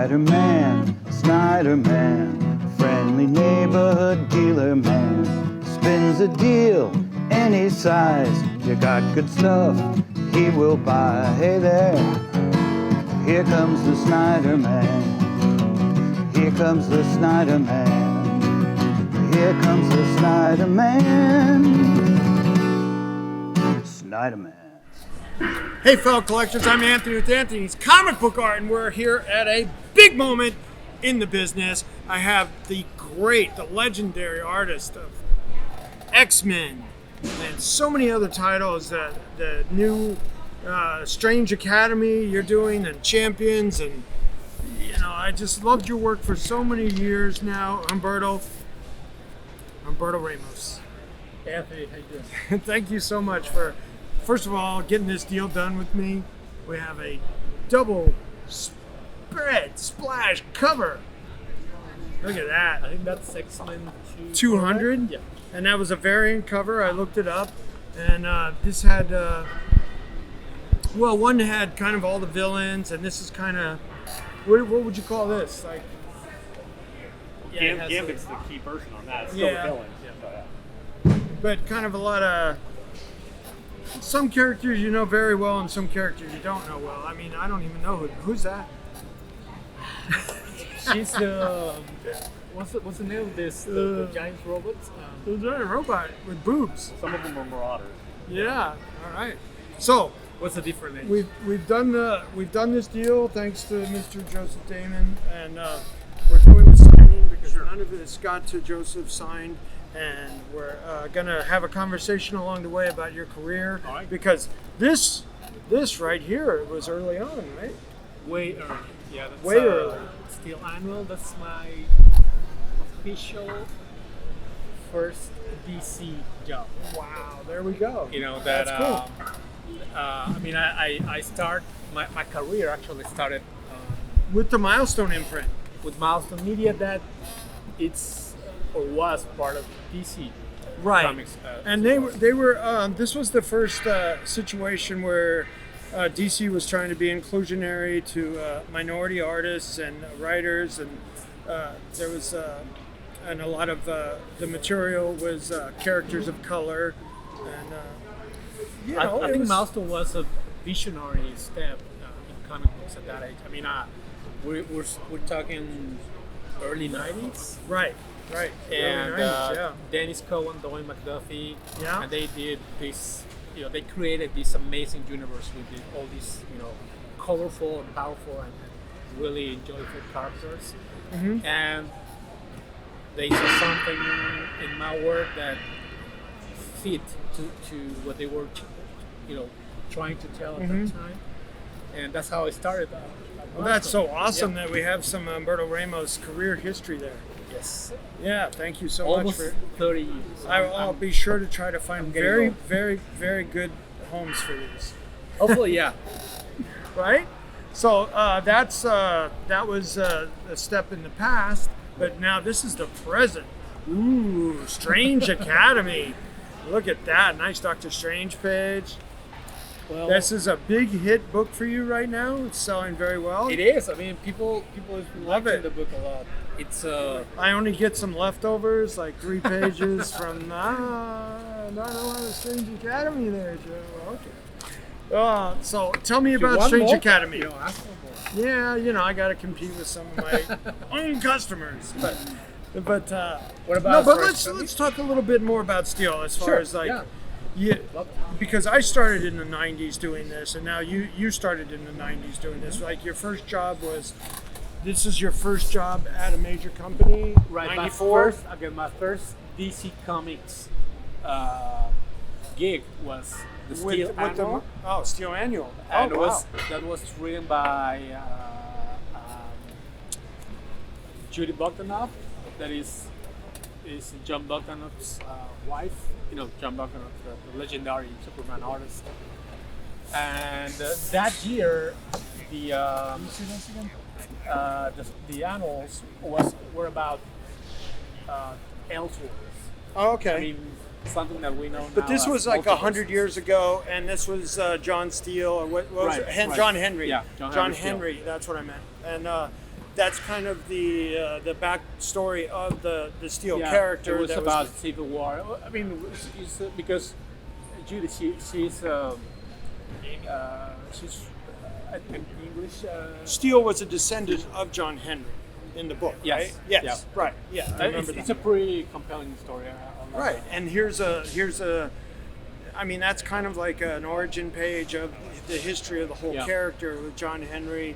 Snyder Man, friendly neighborhood dealer man. Spins a deal any size. You got good stuff, he will buy. Hey there, here comes the Snyder Man. Here comes the Snyder Man. Here comes the Snyder Man. Snyder Man. Hey fellow collectors, I'm Anthony with Anthony's Comic Book Art, and we're here at a big moment in the business. I have the legendary artist of X-Men and so many other titles, the new Strange Academy you're doing, and Champions, and I just loved your work for so many years now. Humberto Ramos. Anthony, how you doing? Thank you so much for, first of all, getting this deal done with me. We have a double spread splash cover. Look at that. I think that's X-Men 200? Yeah. And that was a variant cover. I looked it up. And this had, one had kind of all the villains, and this is kind of, what would you call this? Like, Gambit's the key person on that. It's still the villain. But kind of a lot of, some characters you know very well and some characters you don't know well. I mean, I don't even know who's that. She's what's the name of this? The giant robot? The giant robot with boobs. Some of them are marauders. Yeah. All right. So what's the different name? We've done this deal thanks to Mr. Joseph Damon, and we're doing the signing because none of it has got to Joseph signed. And we're gonna have a conversation along the way about your career, because this right here was early on, right? Way early. Yeah, that's way early. Steel Annual. That's my official first DC job. Wow, there we go. That's cool. I start my career actually started with the Milestone imprint, with Milestone Media. That it's. Or was part of DC Comics. And they were this was the first situation where DC was trying to be inclusionary to minority artists and writers, and there was and a lot of the material was characters of color, and I think Milestone was a visionary step in comic books at that age. I mean, we're talking early 90s. Right, and Dennis Cowan, Dwayne McDuffie, yeah, and they did this. They created this amazing universe with all these, colorful and powerful and really enjoyable characters. Mm-hmm. And they saw something in my work that fit to what they were, trying to tell at that time, and that's how it started. Well, that's so awesome that we have some Humberto Ramos career history there. Yes. Yeah, thank you so Almost much for 30 years. I'll be sure to try to find very, very, very good homes for these. Hopefully, yeah. Right? So that was a step in the past, but now this is the present. Ooh, Strange Academy. Look at that. Nice Doctor Strange page. Well, this is a big hit book for you right now. It's selling very well. It is. I mean, people love the book a lot. It's I only get some leftovers, like 3 pages from not a lot of Strange Academy there, Joe. Okay. So tell me about Strange Academy. Yeah, I got to compete with some of my own customers, but what about? No, but let's talk a little bit more about Steel as far as like. Yeah, because I started in the 90s doing this, and now you started in the 90s doing this. Like your first job this is your first job at a major company? Right, 94? My first DC Comics gig was the Steel Annual. Steel Annual. And that was written by Judy Bogdanoff. That is John Bogdanoff's wife. John Bogdanoff, the legendary Superman artist. And that year, the annals were about Elseworlds. Oh, okay. I mean, something that we know now. But this was like 100 years ago, and this was John Steele, or what was it? John Henry. Yeah, John Henry. That's what I meant. And that's kind of the backstory of the Steel Yeah, character. It was that about Civil War. I mean, it's, because Judy, she's I think English. Steel was a descendant of John Henry in the book, Yes. right? Yes, Yeah. right. Yeah, I remember It's that. a pretty compelling story. I love Right, that. and here's a. I mean, that's kind of like an origin page of the history of the whole Yeah. character with John Henry.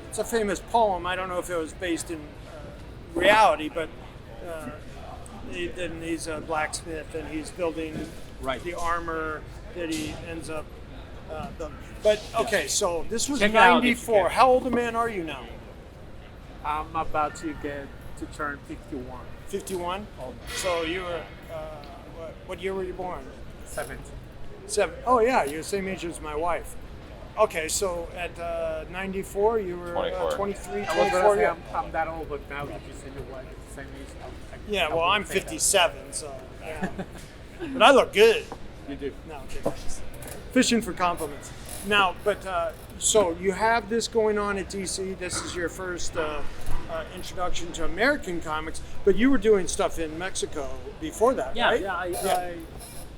It's a famous poem. I don't know if it was based in reality, but then he's a blacksmith and he's building Right. the armor that he ends up building. But okay, so this was Check it out if you '94. can. How old a man are you now? I'm about to turn 51. 51. Oh, So you were what year were you born? 70. 7. Oh yeah, you're the same age as my wife. Okay, so at 94, you were 23, I was 24. gonna say Yeah, I'm that old, but now if you say your wife is the same age, yeah, I well, wouldn't I'm say that. 57, so yeah. But I look good. You do. No, I'm kidding. Fishing for compliments. Now, but so you have this going on at DC. This is your first introduction to American comics, but you were doing stuff in Mexico before that, Yeah, right? yeah.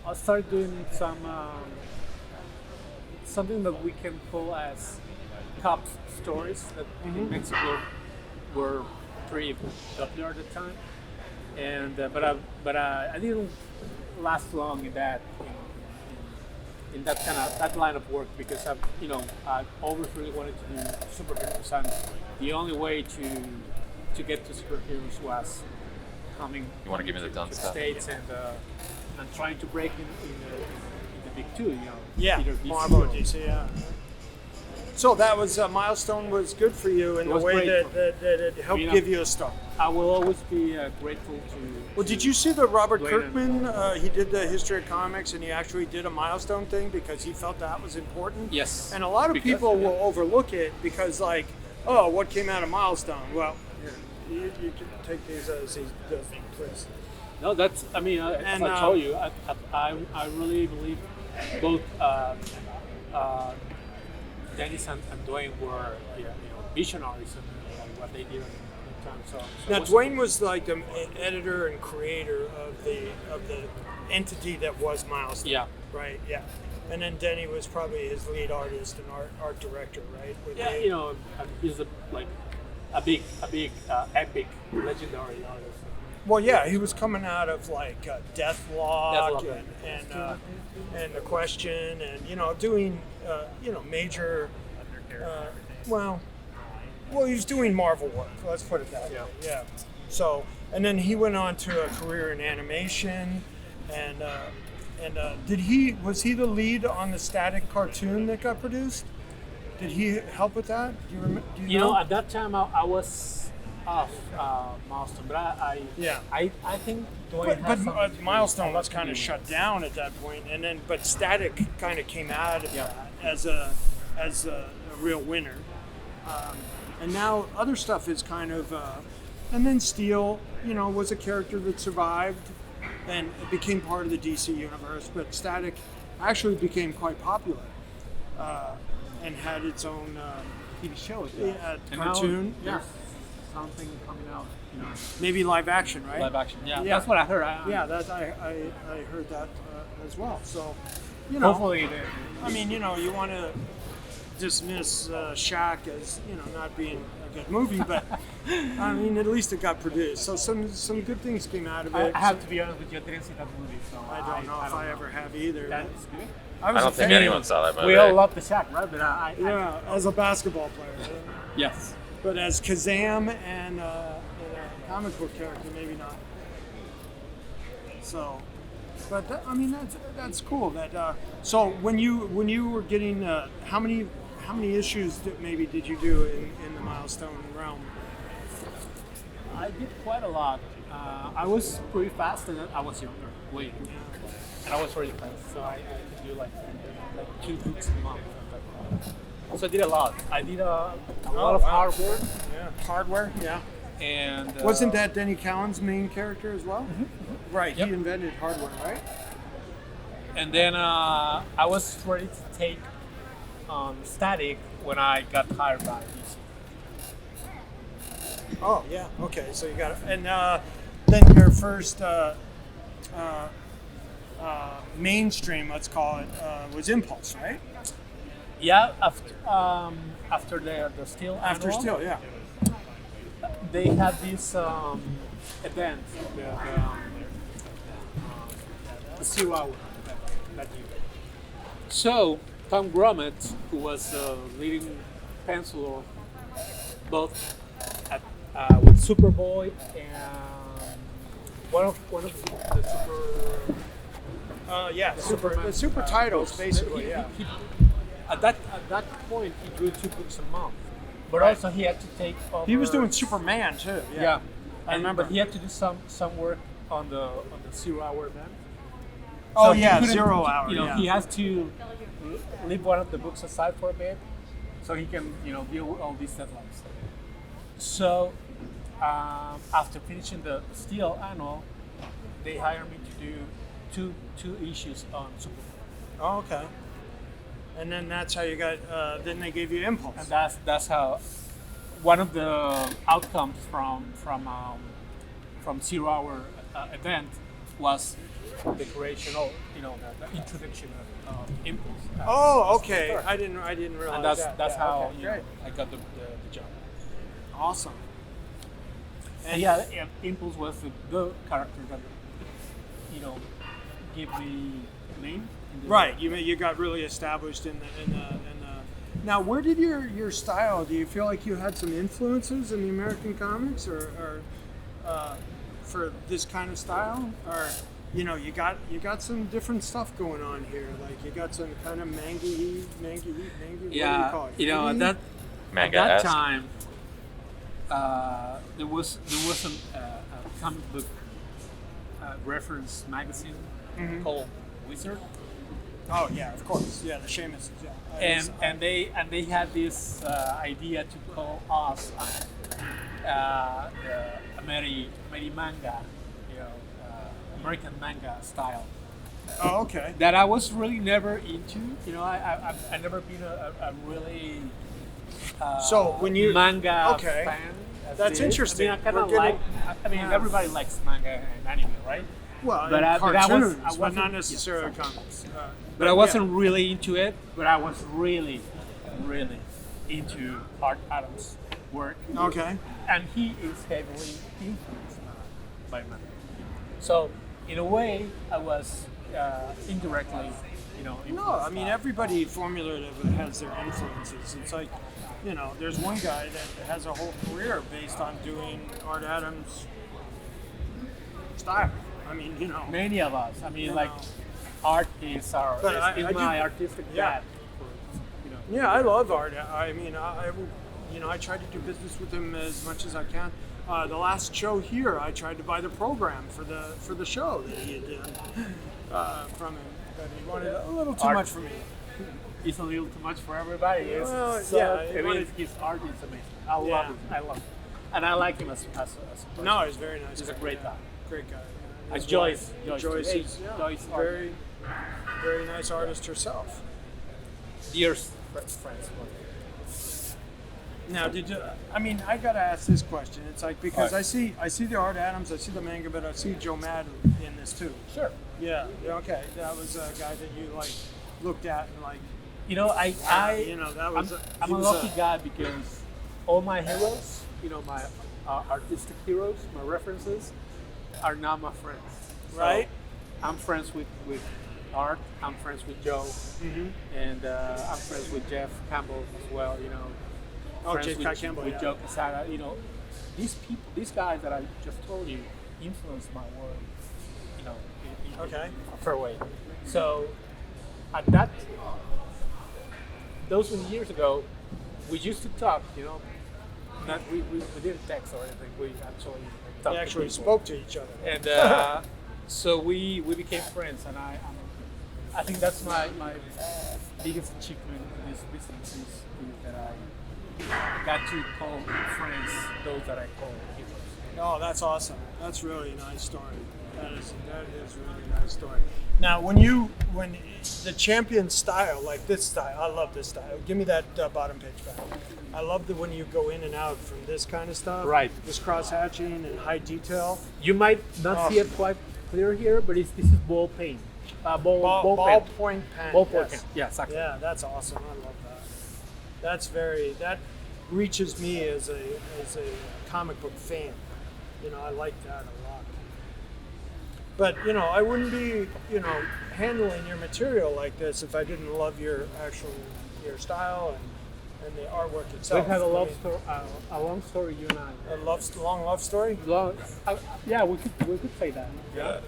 I started doing some something that we can call as cop stories that in Mexico were pretty popular at the time, and but I didn't last long in that in that kind of that line of work because I always really wanted to do superheroes, and the only way to get to superheroes was coming You want to give me the to done the stuff? States and trying to break in the big two, Yeah, either DC Marvel or- or DC, yeah. So that was Milestone was good for you in It the was way great. that it helped give you a start. I will always be grateful to. Well, did you see that Robert Dwayne Kirkman? He did the history of comics, and he actually did a Milestone thing because he felt that was important. Yes. And a lot of Because- people yeah. will overlook it because, like, oh, what came out of Milestone? Well, here, you can take these as he does, please. No, that's. I mean, as And, I told you, I really believe both Dennis and Dwayne were visionaries in what they did at the time. So Now, it was- Dwayne was like the editor and creator of the entity that was Milestone. Yeah. Right. Yeah. And then Denny was probably his lead artist and art director, right? With Yeah, the- he's a big epic legendary artist. Well, yeah, he was coming out of like Deathlock Deathlock, and The Question, and doing major. Well, he was doing Marvel work. Let's put it that way. Yeah. So, and then he went on to a career in animation, and was he the lead on the Static cartoon that got produced? Did he help with that? Do you remember? You know, at that time I was off Milestone, but I think Dwayne But has something to Milestone do- was kind of shut down at that point, and then Static kind of came out of Yeah. that as a real winner, and now other stuff is kind of, and then Steel, was a character that survived, and it became part of the DC universe. But Static actually became quite popular, and had its own TV shows. And cartoon. now there's something coming out. Maybe live action, right? Live action. Yeah, Yeah. that's what I heard. Yeah, that I heard that as well. So, Hopefully, I mean, you want to dismiss Shaq as not being a good movie, but I mean, at least it got produced. So some good things came out of it. I have to be honest with you. I didn't see that movie, so I don't know if I ever have either. That is good. I was I a don't think fan. anyone saw that movie. We all love the Shaq, right? But Yeah, as a basketball player. yes. But as Kazam and a comic book character, maybe not. So, but that's cool. That so when you were getting how many issues did you do in the Milestone realm? I did quite a lot. I was pretty fast, and I was younger, way younger. And I was really fast, so I could do like 2 books a month. So I did a lot. I did a lot of hardware. Yeah, hardware. Yeah. And Wasn't that Denny Cowan's main character as well? Right. Yep. He invented hardware, right? And then I was ready to take Static when I got hired by DC. Oh yeah. Okay. So you got it. And then your first mainstream, let's call it, was Impulse, right? Yeah, after the Steel After annual, Steel, yeah. they had this event, the 0 hour that year. So Tom Gromit, who was the leading penciler, both at, with Superboy and one of the super. Yeah. Superman, The super titles, books. basically. Yeah. At that point, he drew 2 books a month, but Right. also he had to take over. He was doing Superman too. Yeah, I remember. But he had to do some work on the 0 hour event. Oh he yeah, couldn't- 0 hour. You know, yeah. he has to leave one of the books aside for a bit, so he can deal with all these deadlines. So after finishing the Steel annual, they hired me to do two issues on Superman. Oh, okay. And then that's how you got. Then they gave you Impulse. And that's how one of the outcomes from 0 hour event was the creation of the introduction of Impulse. Oh, okay. I didn't realize And that. that's Yeah, how okay, great. I got the job. Awesome. And yeah, Impulse was the character that gave me name. In the Right. You got really established in the. Now, where did your style? Do you feel like you had some influences in the American comics, or for this kind of style, or you got some different stuff going on here? Like you got some kind of manga. What do you call it? at that Manga-esque. time, there was a comic book reference magazine called Wizard. Oh yeah, of course. Yeah, the Seamus. Yeah. And they had this idea to call us the Ameri manga, American manga style. Oh, okay. That I was really never into. I've never been a really So when you manga okay. fan. as That's it is. interesting. I kind We're of getting- like. Everybody likes manga and anime, right? Well, But I cartoons, but wasn't- not necessarily comics. But I wasn't really into it. But I was really, really into Art Adams' work. Okay. And he is heavily influenced by manga. So in a way, I was indirectly, influenced. No, I mean everybody formulative has their influences. It's like, there's one guy that has a whole career based on doing Art Adams' style. I mean, Many of us. I mean, You like, know. art is But I my do- artistic yeah. path. Yeah, I love Art. I mean, I try to do business with him as much as I can. The last show here, I tried to buy the program for the show that he had done from him, but he wanted a little too Art. much for me. It's a little too much for everybody. It's Well, so, yeah, I mean, wanted- his art is amazing. I love Yeah. it. I love it. And I like him as a person. No, he's very nice. He's a guy, great yeah. guy. Great guy. And His Joyce. wife, Joyce is Joyce very, very nice artist herself. Dear friends. Now, I gotta ask this question. It's like because Right. I see the Art Adams, I see the manga, but I see Joe Madden in this too. Sure. Yeah. Okay. That was a guy that you looked at and That was. I'm a lucky guy because all my heroes, my artistic heroes, my references, are now my friends. So Right. I'm friends with Art. I'm friends with Joe, Mm-hmm. and I'm friends with Jeff Campbell as well. Oh, Friends Jeff with, Campbell, with yeah. Joe Quesada. These guys that I just told you, influenced my work. In Okay. a fair way. So at those many years ago, we used to talk. Not we didn't text or anything. We actually talked. They to actually people. spoke to each other. And so we became friends, and I think that's my biggest achievement in this business is that I got to call friends those that I call heroes. Oh, that's awesome. That's really a nice story. That is a really nice story. Now, when the champion style, like this style, I love this style. Give me that bottom page back. I love when you go in and out from this kind of stuff. Right. This cross hatching and high detail. You might not see it quite clear here, but this is ball paint. Ball pen. Point pen. Ball point yes. pen. Yeah, exactly. Yeah, that's awesome. I love that. That reaches me as a comic book fan. I like that a lot. But I wouldn't be handling your material like this if I didn't love your style and the artwork itself. We have a long story, you and I. Long love story. Yeah, we could say that. Yeah.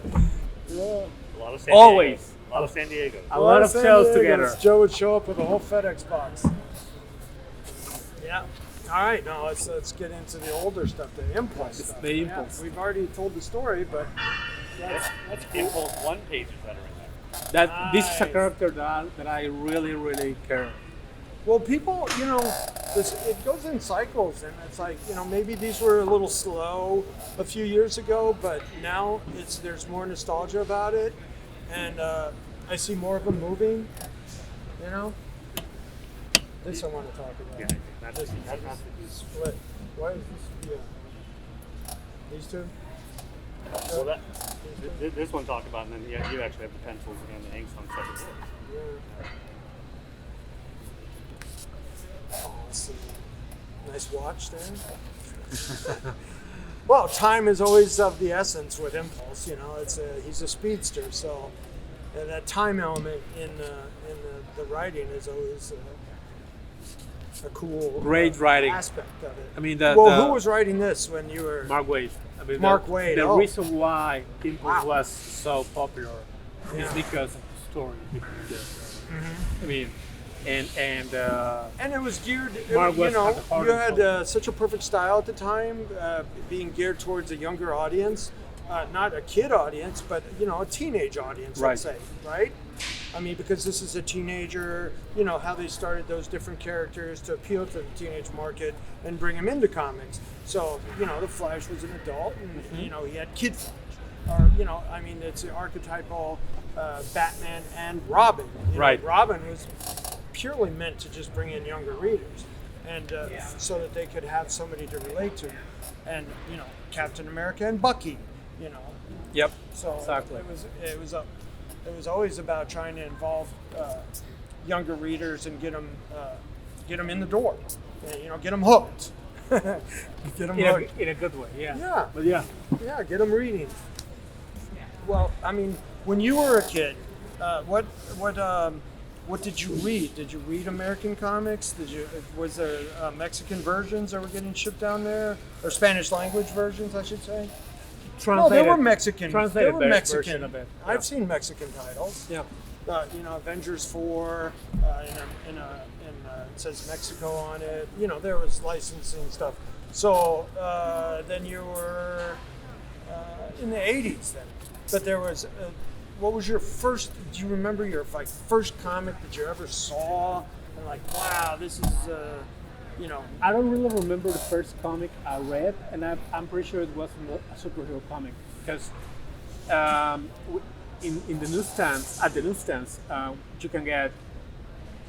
A lot of San Always. Diego. A lot of San Diego. A lot of shows together. Joe would show up with a whole FedEx box. Yeah. All right. Now let's get into the older stuff, the impulse stuff. The impulse. Yeah, we've already told the story, but that's cool. Impulse 1 pages that are in there. This is a Nice. character that I really, really care. Well, people, it goes in cycles, and it's like, maybe these were a little slow a few years ago, but now there's more nostalgia about it, and I see more of them moving. This I want to talk about. Yeah, that's This split. Why is this? Yeah. These two. well, this one talked about, and then you actually have the pencils and the inks on separate books. Yeah. Awesome. Nice watch there. Well, time is always of the essence with Impulse. He's a speedster, so that time element in the writing is always a cool Great writing. aspect of it. I mean, who was writing this when you were? Mark Waid. I mean, Mark Waid, The oh. reason why Impulse Wow. was so popular Yeah. is because of the story. Mm-hmm. I mean, and And it was geared, Mark West had the heart you and had soul. such a perfect style at the time, being geared towards a younger audience, not a kid audience, but a teenage audience, Right. let's say, right? I mean, because this is a teenager, how they started those different characters to appeal to the teenage market and bring them into comics. So, the Flash was an adult, and he had Kid Flash. Or, it's the archetypal Batman and Robin. Right. Robin was purely meant to just bring in younger readers, and so that they could have somebody to relate to, and Captain America and Bucky, yep, So exactly. it was always about trying to involve younger readers and get them in the door, and, get them hooked, get them hooked. In a good way, yeah. Yeah. But yeah, Yeah, get them reading. Well, I mean, when you were a kid, what did you read? Did you read American comics? Was there Mexican versions that were getting shipped down there, or Spanish language versions, I should say? No, there were Mexican. Translated There were Mexican. version of it. I've seen Mexican titles. Yeah. Avengers 4. It says Mexico on it. There was licensing stuff. So then you were in the 80s then. But there was. What was your first? Do you remember your first comic that you ever saw? And wow, this is. I don't really remember the first comic I read, and I'm pretty sure it wasn't a superhero comic because in the newsstands, you can get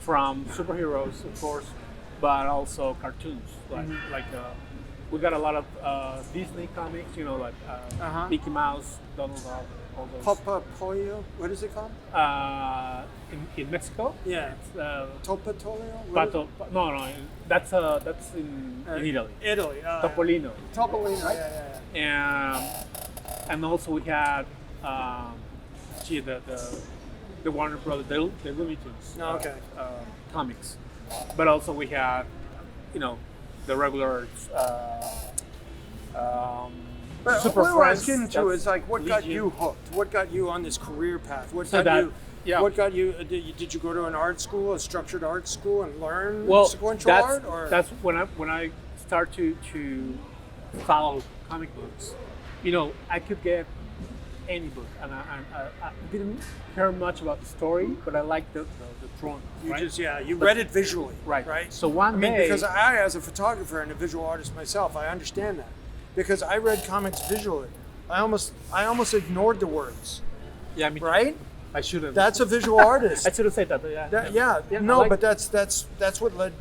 from superheroes, of course, but also cartoons. We got a lot of Disney comics, Mickey Mouse, Donald Duck, all those. Papa Pollo. What is it called? In Mexico, Yeah. it's Topatolio? no, that's in Italy. Italy. Topolino. Topolino. Right? Yeah. And also we had the Warner Brothers, the Looney Tunes Oh, okay. comics, but also we had the regular But Super what I was Friends. getting to That's is what got Legion. you hooked? What got you on this career path? What So got that- you? yeah. What got you? Did you go to an art school, a structured art school, and learn Well, sequential art? Or that's when I start to follow comic books. I could get any book, and I didn't care much about the story, but I liked the drawing. you right? you read it visually, Right. Right. So one day, because I, as a photographer and a visual artist myself, I understand that because I read comics visually. I almost ignored the words. yeah, me too. Right. I shouldn't. That's a visual artist. I shouldn't say that. Yeah. Yeah, I no, like- but that's what led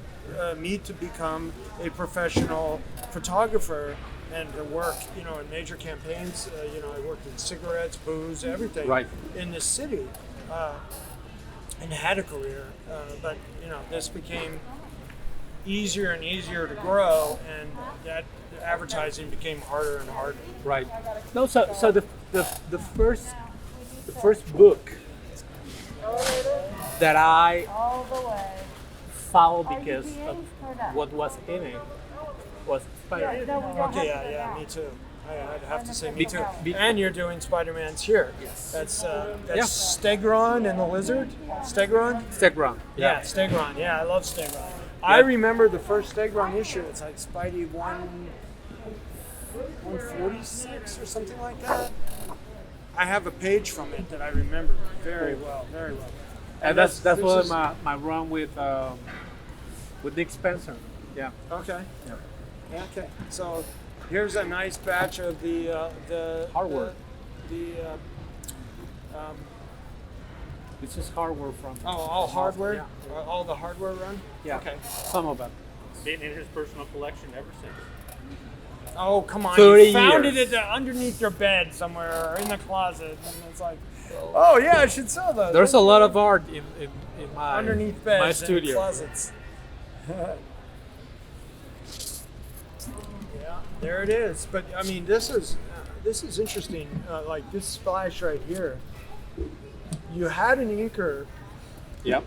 me to become a professional photographer and to work, in major campaigns. I worked in cigarettes, booze, everything Right. in this city, and had a career. But this became easier and easier to grow, and that advertising became harder and harder. Right. No, so the first book that I followed because of what was in it was Spider-Man. Okay, yeah, me too. I'd have to say me too. Be- And you're doing Spider-Man's here. Yes. That's Yeah. Stegron and the Lizard. Stegron. Stegron. Yeah, Stegron. Yeah, I love Stegron. I remember the first Stegron issue. It's like Spidey 146 or something like that. I have a page from it that I remember very well, very well. And that's this what is- my run with Nick Spencer. Yeah. Okay. Yeah. Okay. So here's a nice batch of the Hardware. This is hardware from. all hardware. Yeah. All the hardware run. Yeah. Okay. Some of them. Been in his personal collection ever since. Oh, come on. 30 You found years. it underneath your bed somewhere or in the closet. And it's like, oh, yeah, I should sell those. There's a lot of art in my Underneath beds my and studio. closets. Yeah, there it is. But, I mean, this is interesting. Like this splash right here. You had an inker, Yep.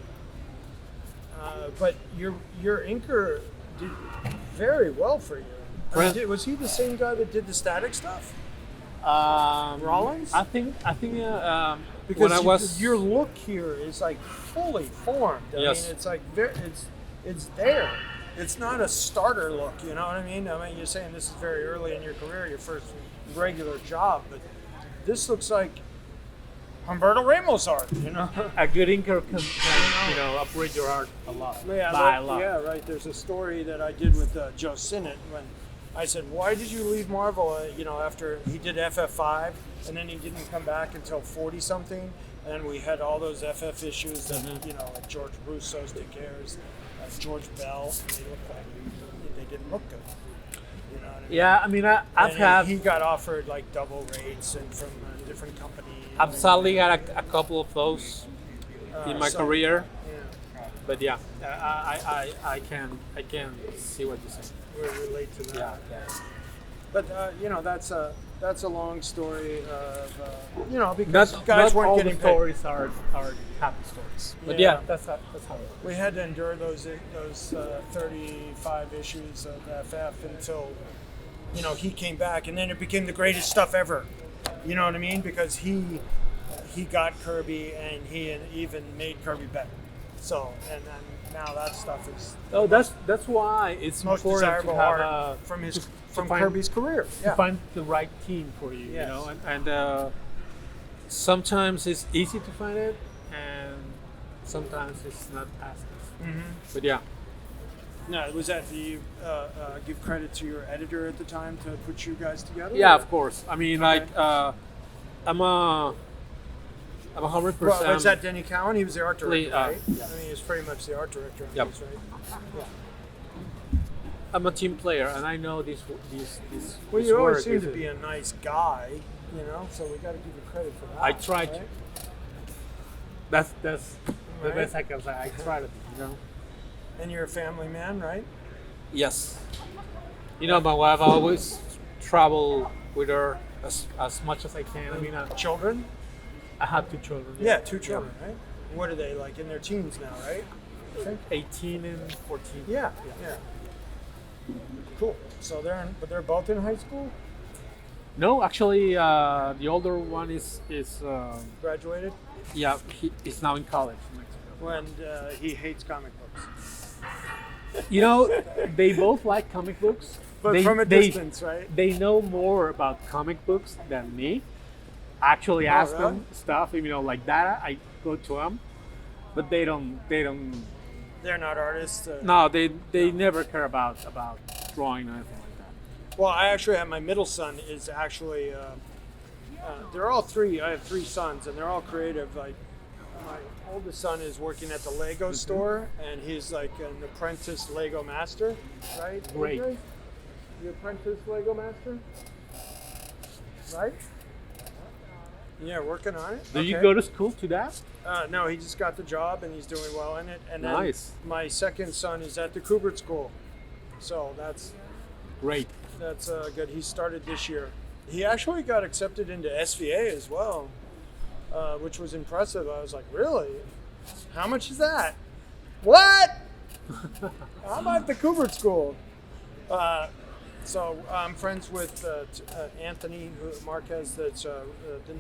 but your inker did very well for you. I mean, was he the same guy that did the static stuff? Rollins? I think Because when I was your look here is like fully formed. I Yes. mean, it's like it's there. It's not a starter look. You know what I mean? I mean, you're saying this is very early in your career, your first regular job, but this looks like Humberto Ramos art. a good inker can upgrade your art a lot. Yeah, by a lot. Yeah, right. There's a story that I did with Joe Sinnott when I said, "Why did you leave Marvel?" After he did FF5, and then he didn't come back until 40 something, and we had all those FF issues that like George Russo's, Dick Ayers, George Bell, and they didn't look good. You know what I mean? Yeah, I mean, I've And had. he got offered like double rates and from a different company. I've sadly had a couple of those in my career, Yeah, but yeah, I can see what you're saying. we relate to that. Yeah. But that's a long story of because Not guys weren't all getting the paid. stories are happy stories, but Yeah. yeah, that's how it We had to endure those 35 issues of FF until he came back, and then it became the greatest stuff ever. You know what I mean? Because he got Kirby, and he even made Kirby better. So and then now that stuff is Oh, that's why it's most important to desirable have art from find- Kirby's career. to find the right team for you. Yes. And sometimes it's easy to find it, and sometimes it's not as easy. Mm-hmm. But yeah, No, was that do you give credit to your editor at the time to put you guys together? yeah, or- of course. I mean, Okay. like I'm a 100%. Well, was that Denny Cowan? He was the art director, right? yeah. I mean, he was pretty much the art director on Yep. these, right? Yeah. I'm a team player, and I know these. Well, this you always work seem is to be a nice guy, so we got to give you credit for that. I tried right? to. That's the Right. best I can say. I try to be, And you're a family man, right? Yes. My wife, I always travel with her as much as I can. I mean, Children? I have 2 children. Yeah, 2 children, right? What are they, like in their teens now, right? I think. 18 and 14. Yeah. Cool. So they're both in high school? No, actually, the older one is Graduated? he's now in college in Mexico. When he hates comic books. They both like comic books. But from a distance, right? They know more about comic books than me. I actually ask really? them stuff, like that. I go to them, but they don't. They're not artists. No, they never care about drawing or anything like that. Well, I actually have my middle son is actually. They're all 3. I have 3 sons, and they're all creative. Like my oldest son is working at the Lego store, and he's like an apprentice Lego master, right? Great. AJ? The apprentice Lego master, right? Yeah, working on it. Do you go to school to that? No, he just got the job and he's doing well in it. And Nice. then my second son is at the Kubert School, so that's Great. good. He started this year. He actually got accepted into SVA as well, which was impressive. I was like, really? How much is that? What? I'm at the Kubert School. So I'm friends with Anthony Marquez, that's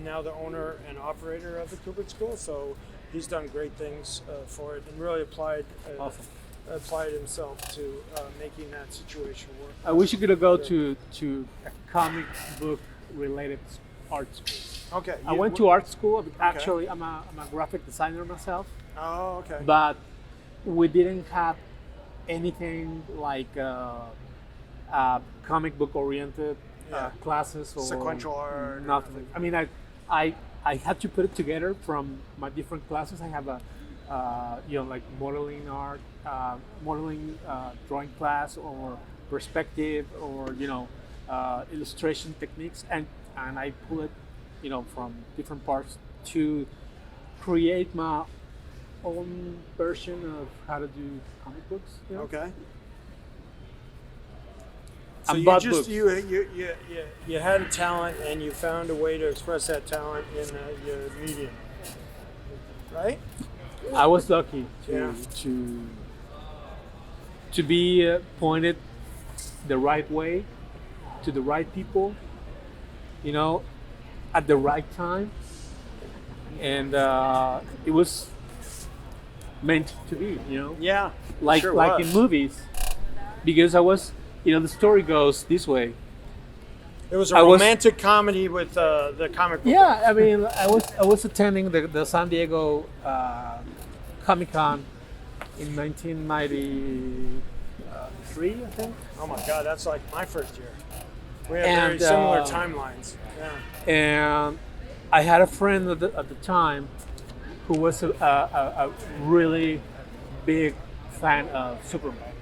now the owner and operator of the Kubert School. So he's done great things for it and really applied himself to making that situation work. I wish you could go to a comic book related art school. Okay. I went to art school. Actually, I'm a graphic designer myself, Oh, okay. but we didn't have anything like comic book oriented classes or Sequential art. nothing. I mean, I had to put it together from my different classes. I have a like modeling art, drawing class, or perspective, or illustration techniques, and I pull it from different parts to create my own version of how to do comic books. Okay. So And you bought just books. you had a talent and you found a way to express that talent in your medium, right? I was lucky Yeah. to be pointed the right way to the right people, at the right time, and it was meant to be, Yeah. like sure like was. in movies, because I was, the story goes this way. It was a I was- romantic comedy with the comic book. Yeah, I mean, I was attending the San Diego Comic Con in 1993, I think. Oh my God, that's like my first year. We have very And, similar timelines. Yeah. And I had a friend at the time who was a really big fan of Superman.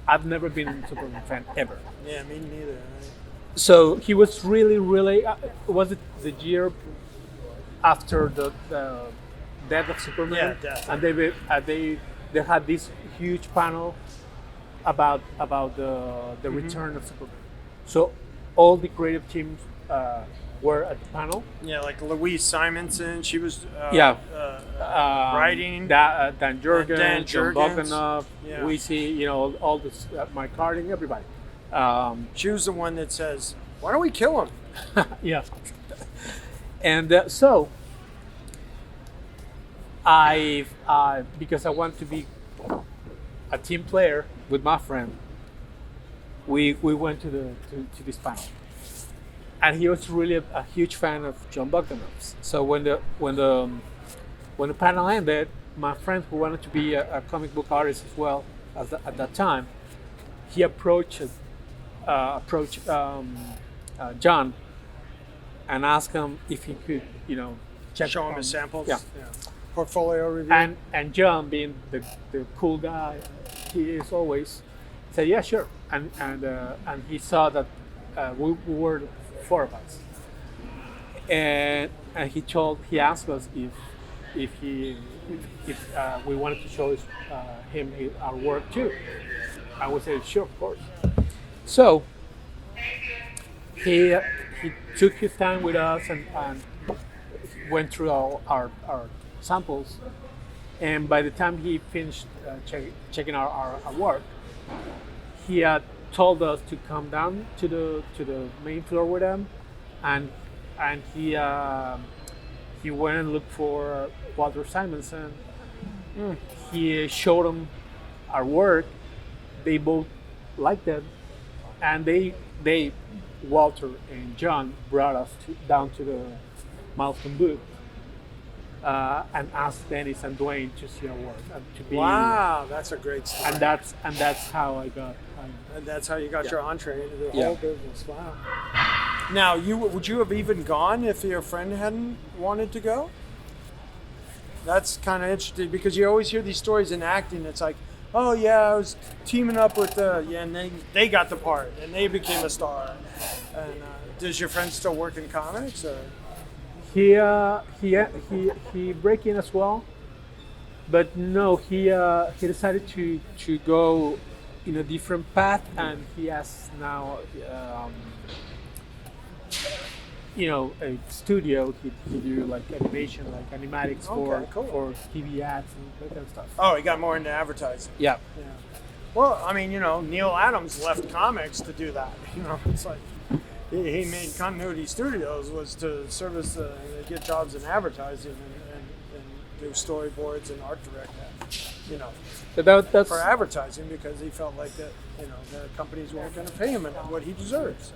I've never been a Superman fan ever. Yeah, me neither. Right? So he was really, really. Was it the year after the death of Superman? Yeah, death. And they had this huge panel about the return of Superman. So all the creative teams were at the panel. Yeah, like Louise Simonson, she was writing. Dan Jurgens, Dan John Jurgens. Bogdanov, Yeah. we see, all this, Mike Harding, everybody. She was the one that says, "Why don't we kill him?" Yeah. And so because I want to be a team player with my friend, we went to this panel, and he was really a huge fan of John Bogdanov's. So when the panel ended, my friend, who wanted to be a comic book artist as well at that time, he approached John and asked him if he could, check Show him on- his samples. Yeah. Portfolio review. And John, being the cool guy he is always, said, yeah, sure. And he saw that we were four of us, and he asked us if we wanted to show him our work too, and we said, sure, of course. So he took his time with us and went through our samples, and by the time he finished checking our work, he had told us to come down to the main floor with him, and he went and looked for Walter Simonson. He showed him our work. They both liked it, and Walter and John brought us down to the Milestone booth and asked Dennis and Dwayne to see our work and to be. Wow, that's a great story. And that's how I got. And that's how you got your entree into the Yeah. whole business. Wow. Now, would you have even gone if your friend hadn't wanted to go? That's kind of interesting because you always hear these stories in acting. It's like, oh yeah, I was teaming up with and they got the part and they became a star. And does your friend still work in comics? Or? He break in as well, but no, he decided to go in a different path, and he has now a studio. He do like animation, like animatics for TV ads and that kind of stuff. Oh, he got more into advertising. Yeah. Well, I mean, Neil Adams left comics to do that. It's like he made Continuity Studios was to service get jobs in advertising and do storyboards and art direct that. But that's for advertising because he felt like that the companies weren't going to pay him what he deserves.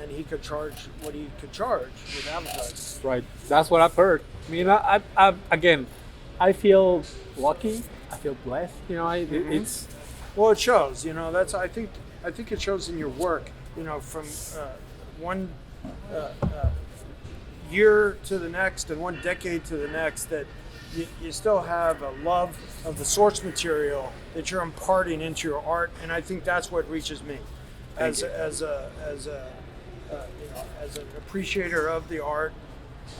And he could charge what he could charge with advertising. right. That's what I've heard. I mean, I feel lucky. I feel blessed. It's Well, it shows. I think it shows in your work. From one year to the next and one decade to the next, that you still have a love of the source material that you're imparting into your art, and I think that's what reaches me as an appreciator of the art,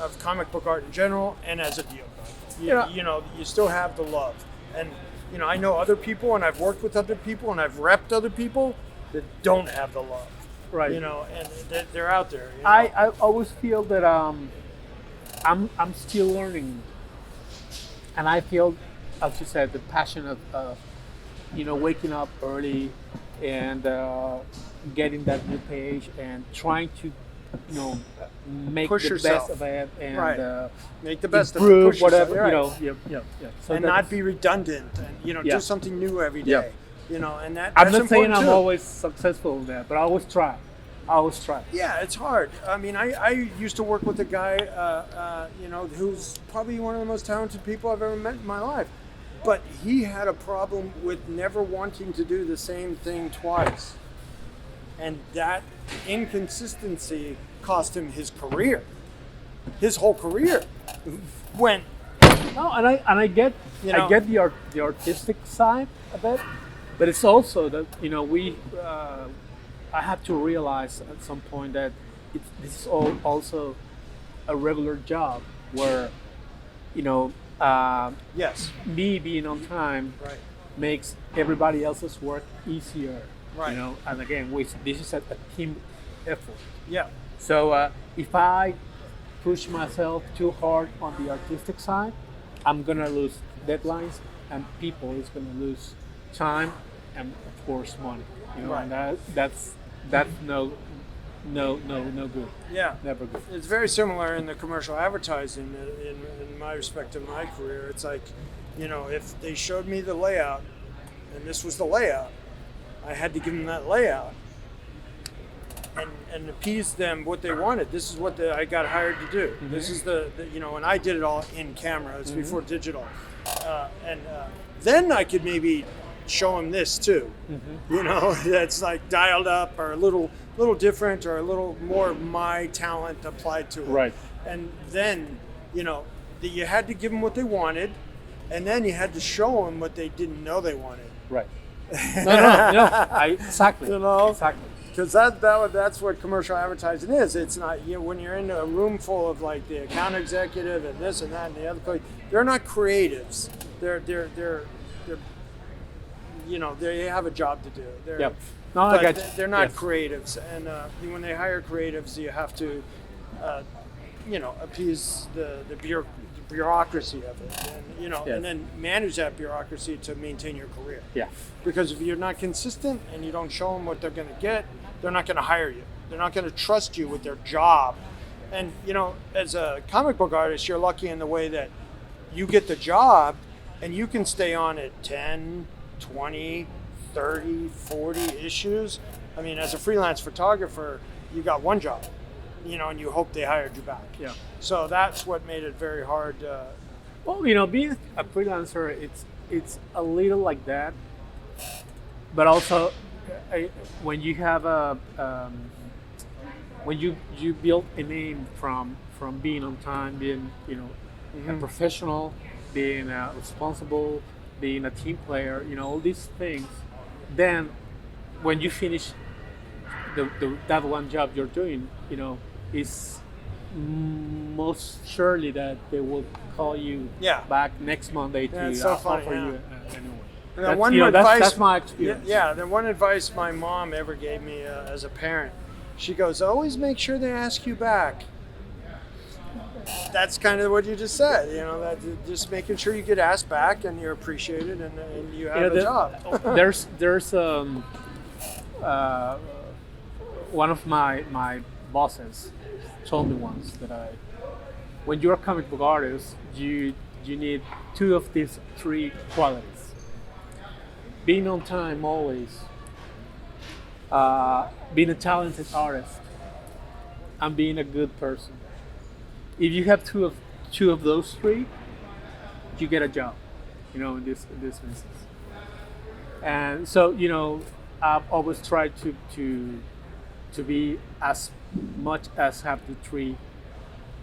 of comic book art in general, and as a dealer. You still have the love, and I know other people, and I've worked with other people, and I've repped other people that don't have the love. right. And they're out there. I always feel that I'm still learning, and I feel, as you said, the passion of waking up early and getting that new page and trying to make Push the yourself. best of it and Right. Make the best of it. improve Push yourself, whatever. right. Yeah. So and not be redundant, and Yeah. do something new every day. Yeah. And that's I'm not saying important I'm too. always successful in that, but I always try. Yeah, it's hard. I mean, I used to work with a guy, who's probably one of the most talented people I've ever met in my life. But he had a problem with never wanting to do the same thing twice. And that inconsistency cost him his career. His whole career went. No, and I get I get the artistic side of it, but it's also that I have to realize at some point that this is also a regular job where Yes. me being on time Right. makes everybody else's work easier. Right. And again, this is a team effort. Yeah. So if I push myself too hard on the artistic side, I'm gonna lose deadlines, and people is gonna lose time, and of course money. Right. And that's no good. Yeah. Never good. It's very similar in the commercial advertising in my respect to my career. It's like, if they showed me the layout and this was the layout, I had to give them that layout and appease them what they wanted. This is what I got hired to do. Mm-hmm. This is and I did it all in camera. It's before digital. And then I could maybe show them this too. Mm-hmm. That's like dialed up or a little different or a little more my talent applied to it. Right. And then, that you had to give them what they wanted, and then you had to show them what they didn't know they wanted. Right. No. Exactly. Exactly. Because that's what commercial advertising is. It's not when you're in a room full of like the account executive and this and that and the other place. They're not creatives. They're they have a job to do. Yep. No, I But got you. they're not Yes. creatives, and when they hire creatives, you have to, appease the bureaucracy of it, and Yes. and then manage that bureaucracy to maintain your career. Yeah. Because if you're not consistent and you don't show them what they're going to get, they're not going to hire you. They're not going to trust you with their job. And as a comic book artist, you're lucky in the way that you get the job, and you can stay on it 10, 20. 30, 40 issues. I mean, as a freelance photographer, you got one job, and you hope they hired you back. Yeah. So that's what made it very hard. Well, being a freelancer, it's a little like that, but also when you have when you build a name from being on time, being a professional, being responsible, being a team player, all these things. Then when you finish that one job you're doing, is most surely that they will call you back next Monday to it's so funny, offer yeah. you an The award. one advice, that's my experience. Yeah, the one advice my mom ever gave me as a parent, she goes, always make sure they ask you back. That's kind of what you just said, that just making sure you get asked back and you're appreciated and you have a job. there's one of my bosses told me once that when you're a comic book artist, you need 2 of these 3 qualities: being on time always, being a talented artist, and being a good person. If you have two of those 3, you get a job, in this business. And so, I've always tried to be as much as have the 3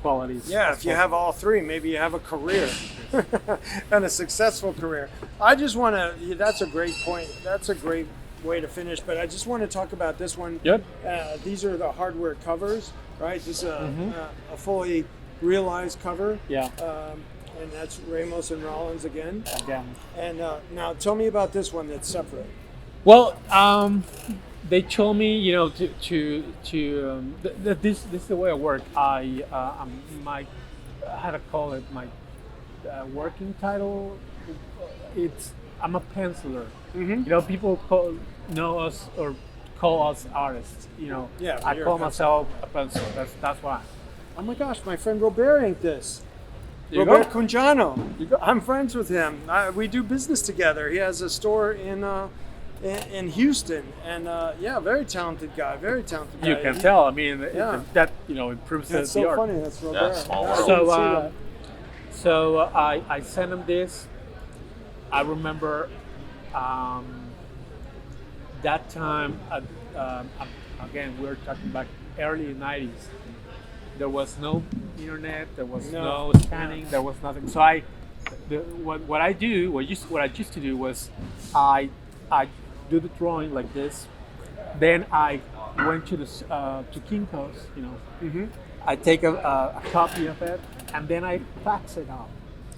qualities. Yeah, if you have all 3, maybe you have a career and a successful career. I just want to, that's a great point. That's a great way to finish, but I just want to talk about this one. Yep. These are the hardware covers, right? This is a fully realized cover. Yeah. And that's Ramos and Rollins again. Again. And now tell me about this one that's separate. Well, they told me, that this is the way I work. How to call it, my working title. I'm a penciler. People know us or call us artists. Yeah, I call myself a penciler. That's why. Oh my gosh, my friend Robert ain't this. There you Robert go. Cunjano. I'm friends with him. We do business together. He has a store in Houston, and very talented guy. Very talented guy. You can tell. I mean, Yeah. that improves That's the so art. funny. That's Robert. small Yeah, world. I didn't see So, that. so I sent him this. I remember that time. Again, we're talking about early '90s. There was no internet. There was no scanning. There was nothing. So what I used to do was I do the drawing like this. Then I went to Kinko's. I take a copy of it, and then I fax it out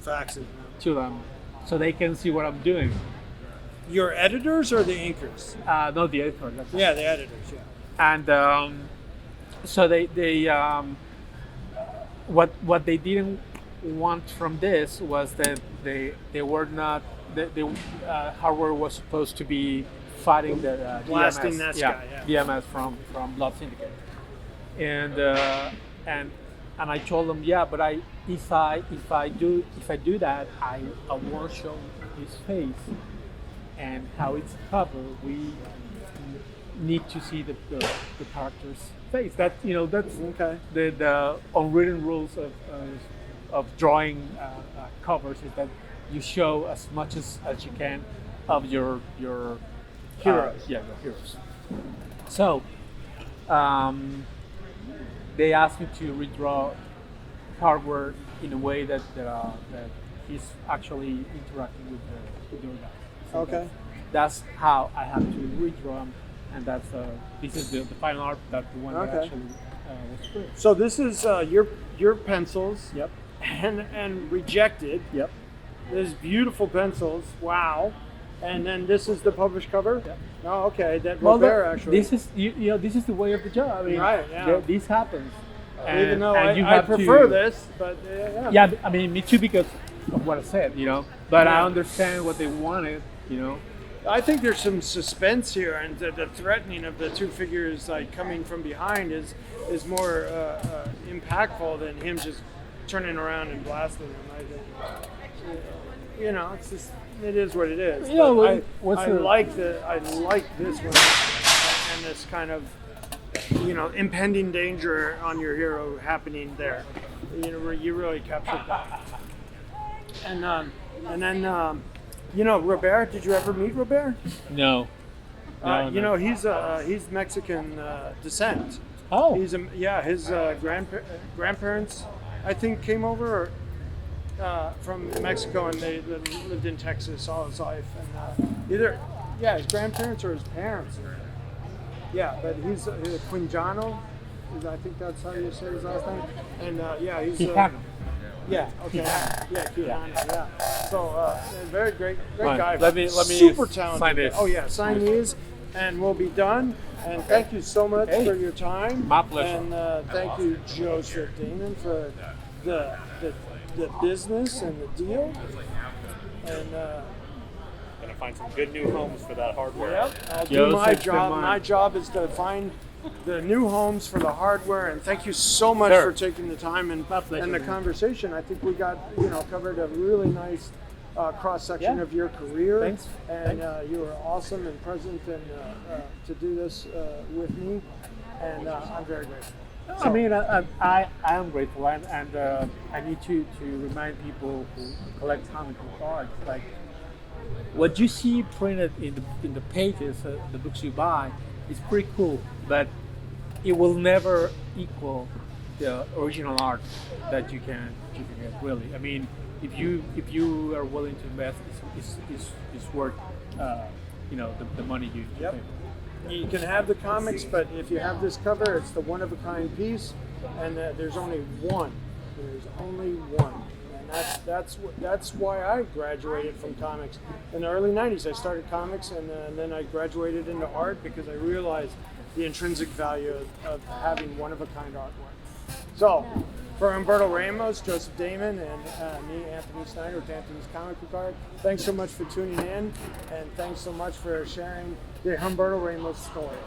Fax it. to them so they can see what I'm doing. Your editors or the inkers? No, the editor. That's Yeah, the editors. Yeah. And so they what they didn't want from this was that they were not the hardware was supposed to be fighting the Blasting DMS, that guy, DMS from Blood Syndicate, and I told them, but if I do that, I won't show his face and how it's covered. We need to see the character's face. That's Okay. the unwritten rules of drawing covers is that you show as much as you can of your Heroes. your heroes. So they asked me to redraw hardware in a way that he's actually interacting with the guy. So Okay. that's how I have to redraw them, and that's this is the final art. That's the one that Okay. actually was put. So this is your pencils. Yep. And rejected. Yep. There's beautiful pencils. Wow. And then this is the published cover. Yep. Oh, okay. That Well, Robert actually. this is this is the way of the job. I mean, Right, yeah. this happens. Even though and you I have prefer to, this, but yeah. Yeah, I mean, me too, because of what I said, But I Yeah. understand what they wanted, I think there's some suspense here, and the threatening of the 2 figures like coming from behind is more impactful than him just turning around and blasting them. I think, it's just it is what it is. Yeah, But well, I like this one and this kind of impending danger on your hero happening there. Where you really captured that. And then Robert. Did you ever meet Robert? No. No. He's Mexican descent. Oh. His grandparents, I think, came over. from Mexico, and they lived in Texas all his life. And either, his grandparents or his parents. But he's Quinjano. I think that's how you say his last name. And he's Quijano. Quijano. Yeah. So very great guy. Let me super talented. sign this. Oh yeah, sign these, and we'll be done. And thank you so much for your time. My pleasure. And thank you, Joseph Damon, for the business and the deal. And Gonna find some good new homes for that hardware. I'll do my job. My job is to find the new homes for the hardware. And thank you so much for taking the time and the conversation. I think we got covered a really nice cross section of your career. Thanks. And you were awesome and present and to do this with me. And I'm very grateful. I mean, I am grateful, and I need to remind people who collect comic book art, like what you see printed in the pages, the books you buy, is pretty cool, but it will never equal the original art that you can get. Really, I mean, if you are willing to invest, it's worth the money you pay. You can have the comics, but if you have this cover, it's the one-of-a-kind piece, and there's only one. There's only one, and that's why I graduated from comics in the early '90s. I started comics, and then I graduated into art because I realized the intrinsic value of having one-of-a-kind artwork. So, for Humberto Ramos, Joseph Damon, and me, Anthony Snyder with Anthony's Comic Book Art, thanks so much for tuning in, and thanks so much for sharing the Humberto Ramos story.